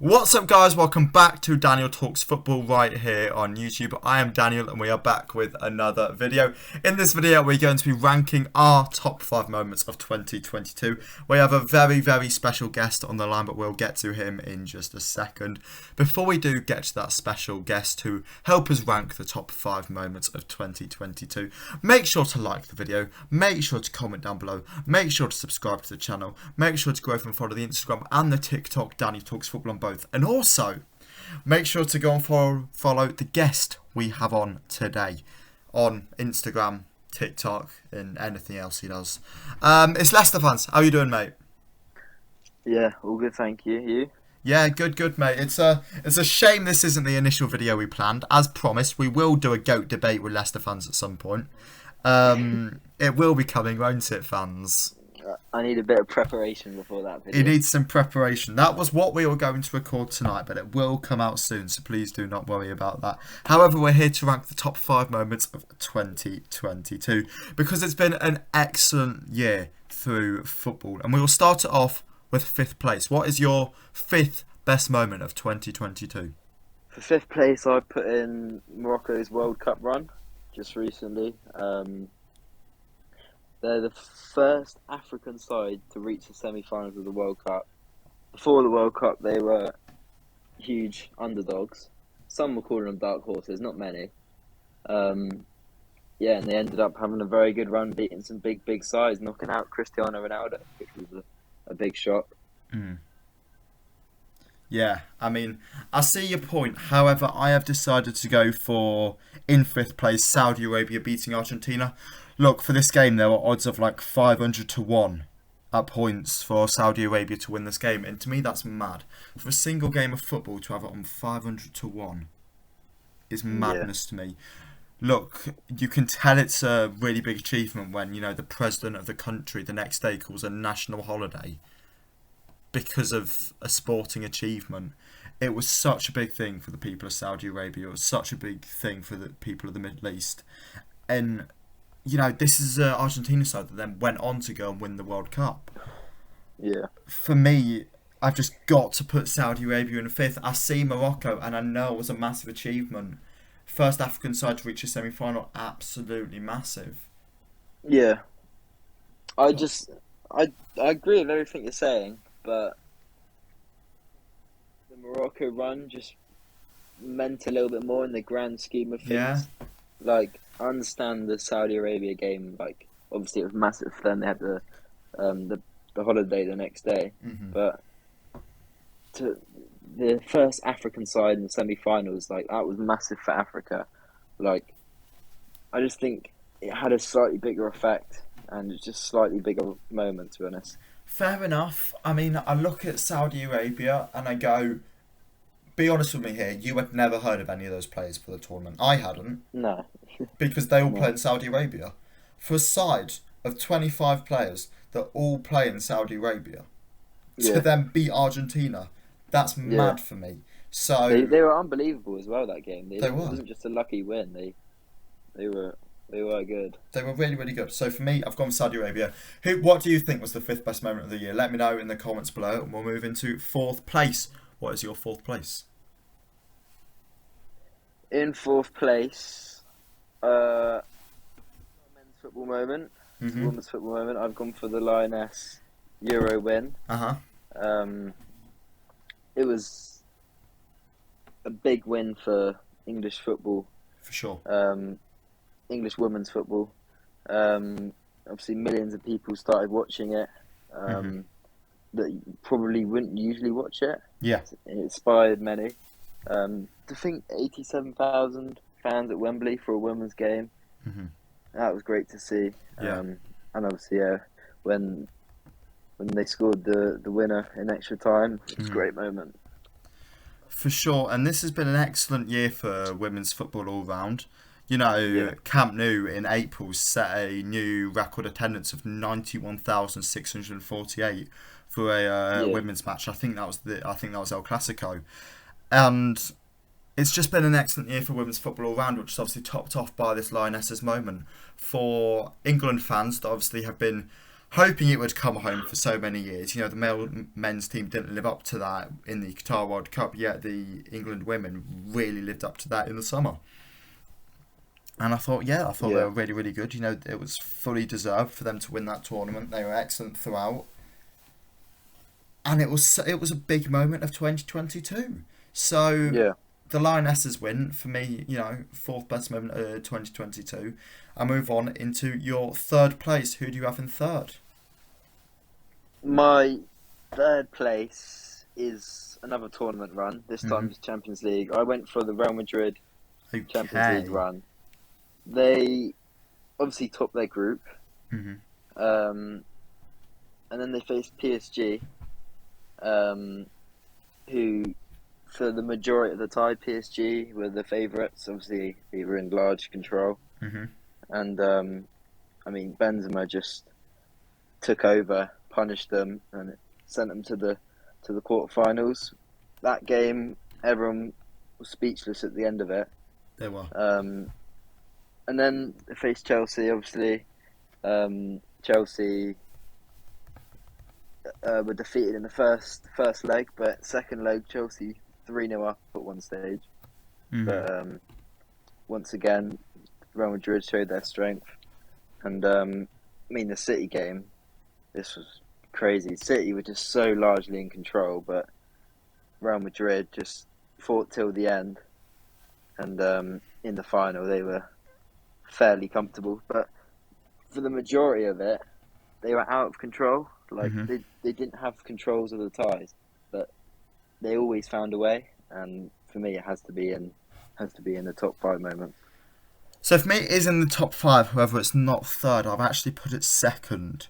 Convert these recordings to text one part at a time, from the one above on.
What's up, guys? Welcome back to Daniel Talks Football right here on YouTube. I am Daniel and we are back with another video. In this video we're going to be ranking our top 5 moments of 2022. We have a very special guest on the line, but we'll get to him in just a second. Before we do get to that special guest to help us rank the top 5 moments of 2022, make sure to like the video, make sure to comment down below, make sure to subscribe to the channel, make sure to go over and follow the Instagram and the TikTok Daniel Talks Football on both. And also, make sure to go and follow the guest we have on today on Instagram, TikTok, and anything else he does. It's Leicesterfanz. How are you doing, mate? Yeah, all good, thank you. You? Yeah, good, mate. It's a shame this isn't the initial video we planned. As promised, we will do a GOAT debate with Leicester fans at some point. It will be coming, won't it, fans? I need a bit of preparation before that video. It needs some preparation. That was what we were going to record tonight, but it will come out soon, so please do not worry about that. However, we're here to rank the top 5 moments of 2022 because it's been an excellent year through football. And we will start it off with 5th place. What is your 5th best moment of 2022? For 5th place, I put in Morocco's World Cup run just recently. They're the first African side to reach the semi-finals of the World Cup. Before the World Cup, they were huge underdogs. Some were calling them dark horses, not many. And they ended up having a very good run, beating some big sides, knocking out Cristiano Ronaldo, which was a big shock. Yeah, I mean, I see your point. However, I have decided to go for, in 5th place, Saudi Arabia beating Argentina. Look, for this game, there were odds of like 500 to 1 at points for Saudi Arabia to win this game. And to me, that's mad. For a single game of football to have it on 500 to 1 is madness to me. Look, you can tell it's a really big achievement when, you know, the president of the country the next day calls a national holiday because of a sporting achievement. It was such a big thing for the people of Saudi Arabia. It was such a big thing for the people of the Middle East. And you know, this is an Argentina side that then went on to go and win the World Cup. Yeah. For me, I've just got to put Saudi Arabia in 5th. I see Morocco, and I know it was a massive achievement. First African side to reach a semi-final, absolutely massive. Yeah. I agree with everything you're saying, but the Morocco run just meant a little bit more in the grand scheme of things. Yeah. Like, I understand the Saudi Arabia game. Like, obviously, it was massive for them. They had the holiday the next day, but to the first African side in the semi-finals, like that was massive for Africa. Like, I just think it had a slightly bigger effect and it's just slightly bigger moment, to be honest. Fair enough. I mean, I look at Saudi Arabia and I go, be honest with me here, you had never heard of any of those players for the tournament. I hadn't. No. Because they all play in Saudi Arabia. For a side of 25 players that all play in Saudi Arabia, to then beat Argentina, that's mad for me. So they were unbelievable as well that game. They were. It wasn't just a lucky win. They were good. They were really good. So for me, I've gone with Saudi Arabia. What do you think was the 5th best moment of the year? Let me know in the comments below, and we'll move into 4th place. What is your 4th place? In 4th place, men's football moment, women's football moment. I've gone for the Lioness Euro win. It was a big win for English football. For sure. English women's football. Obviously, millions of people started watching it. That probably wouldn't usually watch it. Yeah. It inspired many. To think 87,000 fans at Wembley for a women's game, that was great to see. And obviously, when they scored the winner in extra time, it was a great moment. For sure, and this has been an excellent year for women's football all round. You know, Camp Nou in April set a new record attendance of 91,648 for a women's match. I think that was El Clasico. And it's just been an excellent year for women's football all round, which is obviously topped off by this Lionesses moment. For England fans that obviously have been hoping it would come home for so many years. You know, the men's team didn't live up to that in the Qatar World Cup, yet the England women really lived up to that in the summer. And I thought they were really, really good. You know, it was fully deserved for them to win that tournament. They were excellent throughout. And it was a big moment of 2022. So the Lionesses win, for me, you know, fourth best moment of 2022. I move on into your third place. Who do you have in third? My third place is another tournament run. This time it's Champions League. I went for the Real Madrid Champions League run. They obviously topped their group. And then they faced PSG, who, for the majority of the time, PSG were the favourites. Obviously, they were in large control. And, I mean, Benzema just took over, punished them, and sent them to the quarterfinals. That game, everyone was speechless at the end of it. They were. And then they faced Chelsea, obviously. Chelsea were defeated in the first leg, but second leg, Chelsea 3-0 up at one stage. But once again, Real Madrid showed their strength. And, I mean, the City game, this was crazy. City were just so largely in control, but Real Madrid just fought till the end. And in the final, they were fairly comfortable. But for the majority of it, they were out of control. Like, they didn't have controls of the ties, but they always found a way. And for me, it has to be in the top 5 moments. So for me, it is in the top 5. However, it's not third. I've actually put it second.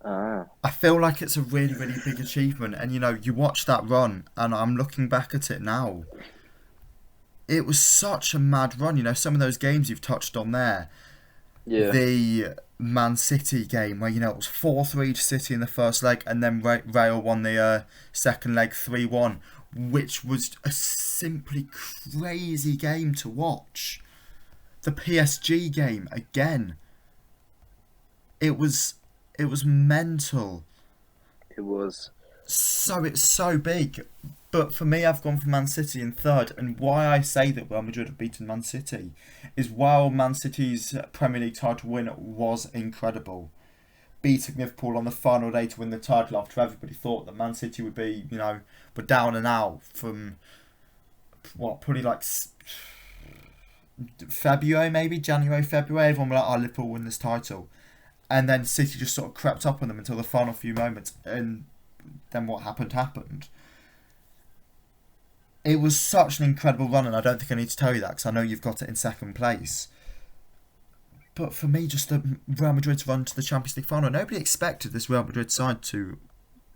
I feel like it's a really, really big achievement. And, you know, you watch that run, and I'm looking back at it now. It was such a mad run. You know, some of those games you've touched on there. Yeah. The Man City game where, you know, it was 4-3 to City in the first leg, and then Real won the second leg 3-1, which was a simply crazy game to watch. The PSG game, again. It was mental. It was. So it's so big. But for me, I've gone for Man City in third. And why I say that Real Madrid have beaten Man City is while Man City's Premier League title win was incredible, beating Liverpool on the final day to win the title after everybody thought that Man City would be, you know, were down and out from, probably like February, maybe January, February. Everyone were like, "Oh, Liverpool win this title," and then City just sort of crept up on them until the final few moments, and then what happened. It was such an incredible run, and I don't think I need to tell you that because I know you've got it in second place. But for me, just the Real Madrid's run to the Champions League final, nobody expected this Real Madrid side to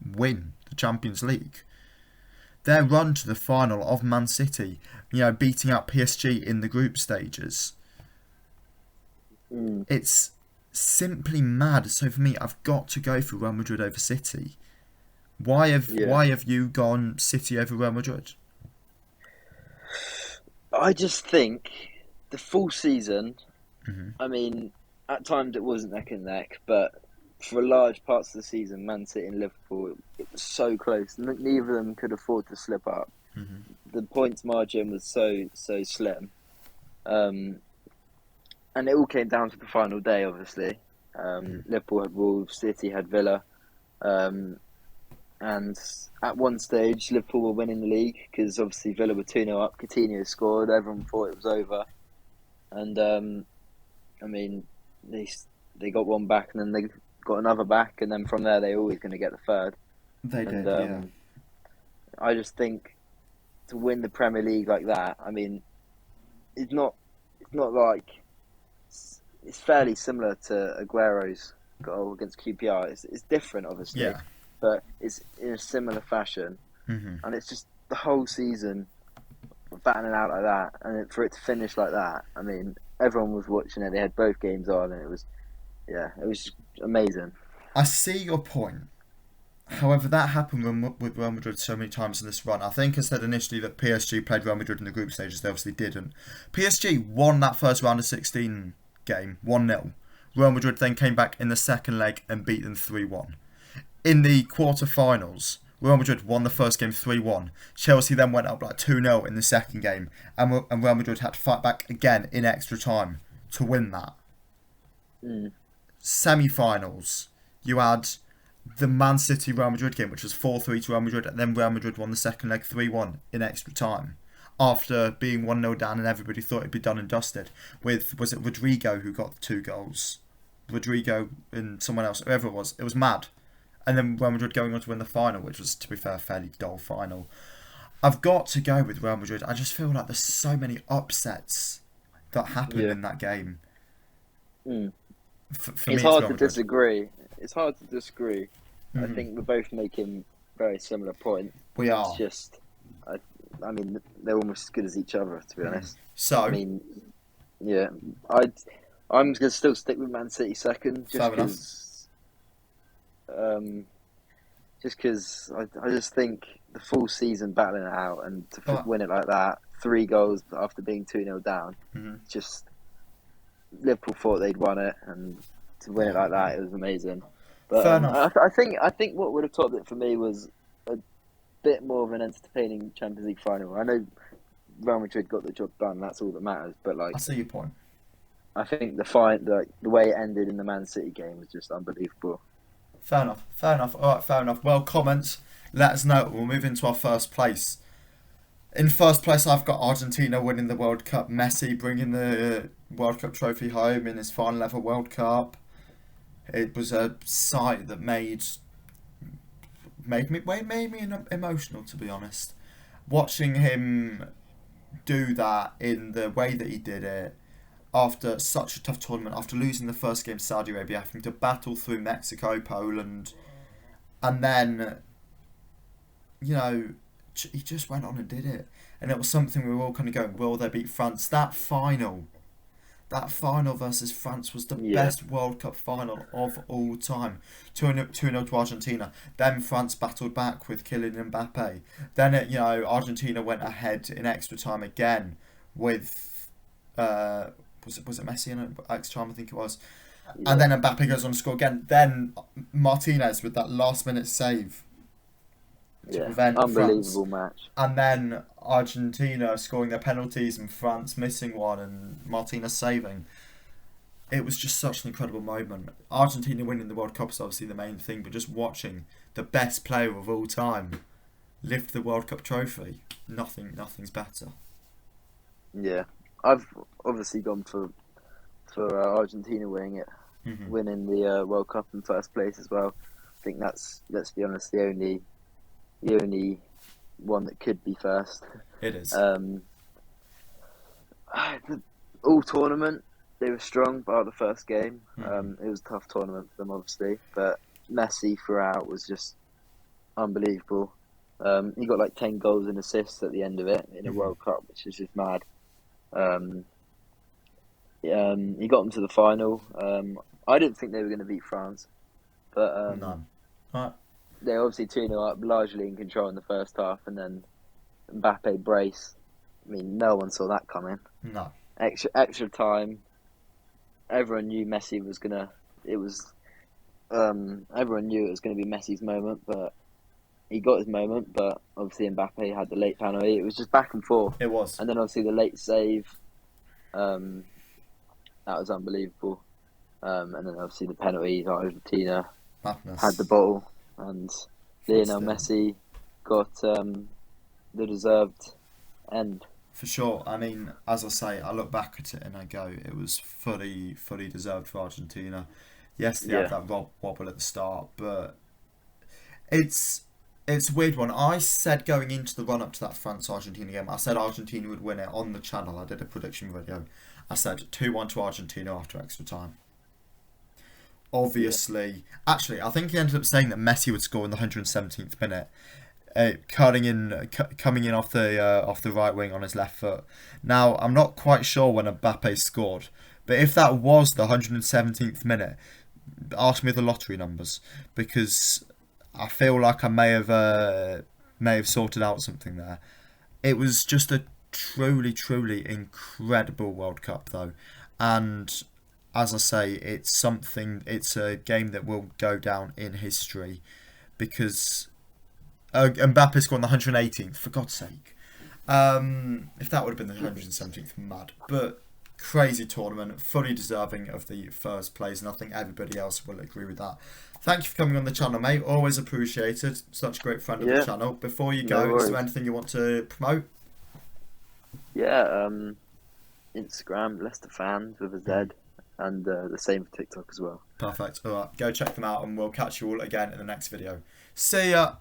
win the Champions League. Their run to the final of Man City, you know, beating out PSG in the group stages. It's simply mad. So for me, I've got to go for Real Madrid over City. Why have you gone City over Real Madrid? I just think the full season, I mean, at times it wasn't neck and neck, but for large parts of the season, Man City and Liverpool, it was so close. Neither of them could afford to slip up. The points margin was so slim. And it all came down to the final day, obviously. Liverpool had Wolves, City had Villa. And at one stage, Liverpool were winning the league because obviously Villa were 2-0 up. Coutinho scored. Everyone thought it was over. And, I mean, they got one back and then they got another back. And then from there, they were always going to get the third. They did, yeah. I just think to win the Premier League like that, I mean, it's not like... It's fairly similar to Aguero's goal against QPR. It's different, obviously. Yeah. But it's in a similar fashion, and it's just the whole season batting it out like that, and for it to finish like that. I mean, everyone was watching it. They had both games on, and it was just amazing. I see your point. However, that happened with Real Madrid so many times in this run. I think I said initially that PSG played Real Madrid in the group stages. They obviously didn't. PSG won that first round of 16 game 1-0. Real Madrid then came back in the second leg and beat them 3-1. In the quarter-finals, Real Madrid won the first game 3-1. Chelsea then went up like 2-0 in the second game, and Real Madrid had to fight back again in extra time to win that. Semi-finals, you had the Man City Real Madrid game, which was 4-3 to Real Madrid, and then Real Madrid won the second leg 3-1 in extra time after being 1-0 down, and everybody thought it'd be done and dusted. Was it Rodrigo who got the 2 goals? Rodrigo and someone else, whoever it was mad. And then Real Madrid going on to win the final, which was, to be fair, a fairly dull final. I've got to go with Real Madrid. I just feel like there's so many upsets that happen in that game. For it's me, hard to disagree. It's hard to disagree. I think we're both making very similar points. We are. It's just, I mean, they're almost as good as each other, to be honest. So, I mean, yeah, I'm going to still stick with Man City second, just because I just think the full season battling it out and to win it like that, 3 goals after being 2-0 down, just Liverpool thought they'd won it, and to win it like that, it was amazing. But I think what would have topped it for me was a bit more of an entertaining Champions League final. I know Real Madrid got the job done; that's all that matters. But like, I see your point. I think the way it ended in the Man City game was just unbelievable. Fair enough. All right, fair enough. Well, comments. Let us know. We'll move into our first place. In first place, I've got Argentina winning the World Cup. Messi bringing the World Cup trophy home in his final ever World Cup. It was a sight that made me emotional, to be honest. Watching him do that in the way that he did it, after such a tough tournament, after losing the first game to Saudi Arabia, having to battle through Mexico, Poland, and then, he just went on and did it. And it was something we were all kind of going, will they beat France? That final versus France was the best World Cup final of all time. 2-0 to Argentina. Then France battled back with Kylian Mbappe. Then, Argentina went ahead in extra time again with... Was it Messi in extra time? I think it was. Yeah. And then Mbappe goes on to score again. Then Martinez with that last minute save to prevent unbelievable France. Match. And then Argentina scoring their penalties and France missing one and Martinez saving. It was just such an incredible moment. Argentina winning the World Cup is obviously the main thing, but just watching the best player of all time lift the World Cup trophy, nothing's better. Yeah. I've obviously gone for Argentina winning it, winning the World Cup in first place as well. I think that's, let's be honest, the only one that could be first. It is. All tournament they were strong, bar the first game. It was a tough tournament for them, obviously, but Messi throughout was just unbelievable. He got like 10 goals and assists at the end of it in a World Cup, which is just mad. He got them to the final. I didn't think they were going to beat France, but none. Right. They obviously 2-0 up, largely in control in the first half, and then Mbappe brace. I mean, no one saw that coming. No. Extra time. Everyone knew Messi was gonna. Everyone knew it was going to be Messi's moment, but he got his moment. But obviously Mbappe had the late penalty. It was just back and forth. It was. And then obviously the late save. That was unbelievable. And then obviously the penalties. Argentina had the ball, and Lionel Messi got the deserved end. For sure. I mean, as I say, I look back at it and I go, it was fully deserved for Argentina. Yes, they had that wobble at the start, but it's a weird one. I said going into the run-up to that France-Argentina game, I said Argentina would win it on the channel. I did a prediction video. I said 2-1 to Argentina after extra time. Obviously, actually, I think he ended up saying that Messi would score in the 117th minute, coming in off the right wing on his left foot. Now, I'm not quite sure when Mbappe scored, but if that was the 117th minute, ask me the lottery numbers, because I feel like I may have sorted out something there. It was just a truly incredible World Cup, though, and as I say, it's a game that will go down in history because Mbappe scored on the 118th, for God's sake. If that would have been the 117th, mad. But crazy tournament, fully deserving of the first place, and I think everybody else will agree with that. Thank you for coming on the channel, mate. Always appreciated. Such a great friend of the channel. Before you go, is there anything you want to promote? Yeah, Instagram, Leicesterfanz with a Z, and the same for TikTok as well. Perfect. All right, go check them out, and we'll catch you all again in the next video. See ya.